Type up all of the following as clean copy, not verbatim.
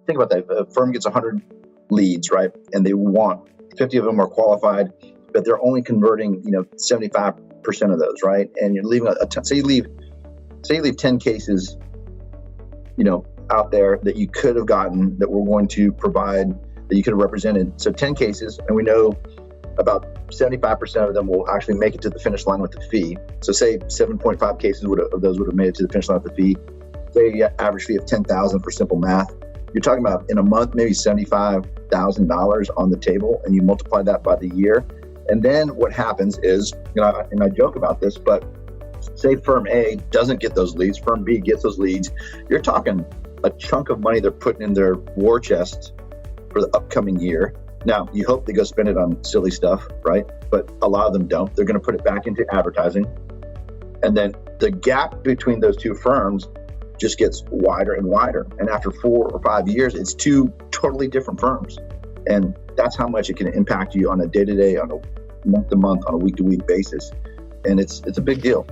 think about that. If a firm gets 100 leads, right, and they want 50 of them are qualified, but they're only converting, 75% of those, right? And you're leaving say you leave 10 cases, out there that you could have gotten, that we're going to provide, that you could have represented. So 10 cases, and we know about 75% of them will actually make it to the finish line with the fee. So say 7.5 cases of those would have made it to the finish line with the fee. Say average fee of $10,000 for simple math. You're talking about in a month, maybe $75,000 on the table, and you multiply that by the year. And then what happens is, and I joke about this, but say firm A doesn't get those leads, firm B gets those leads. You're talking a chunk of money they're putting in their war chest for the upcoming year. Now, you hope they go spend it on silly stuff, right? But a lot of them don't. They're going to put it back into advertising. And then the gap between those two firms just gets wider and wider. And after 4 or 5 years, it's two totally different firms. And that's how much it can impact you on a day-to-day, on a month-to-month, on a week-to-week basis. And it's a big deal.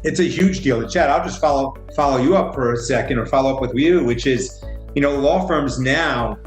It's a huge deal. And Chad, I'll just follow you up for a second, or follow up with you, which is, law firms now,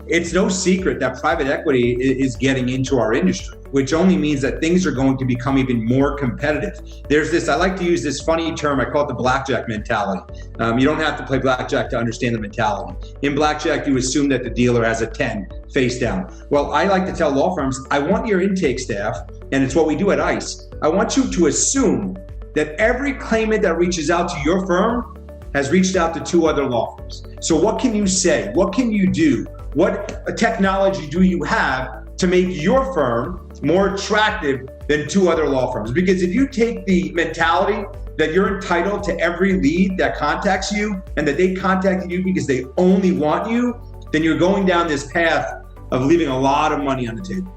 it's no secret that private equity is getting into our industry, which only means that things are going to become even more competitive. There's this, I like to use this funny term, I call it the blackjack mentality. You don't have to play blackjack to understand the mentality. In blackjack, you assume that the dealer has a 10 face down. Well, I like to tell law firms, I want your intake staff, and it's what we do at ICE, I want you to assume that every claimant that reaches out to your firm has reached out to 2 other law firms. So what can you say? What can you do? What technology do you have to make your firm more attractive than 2 other law firms? Because if you take the mentality that you're entitled to every lead that contacts you, and that they contacted you because they only want you, then you're going down this path of leaving a lot of money on the table.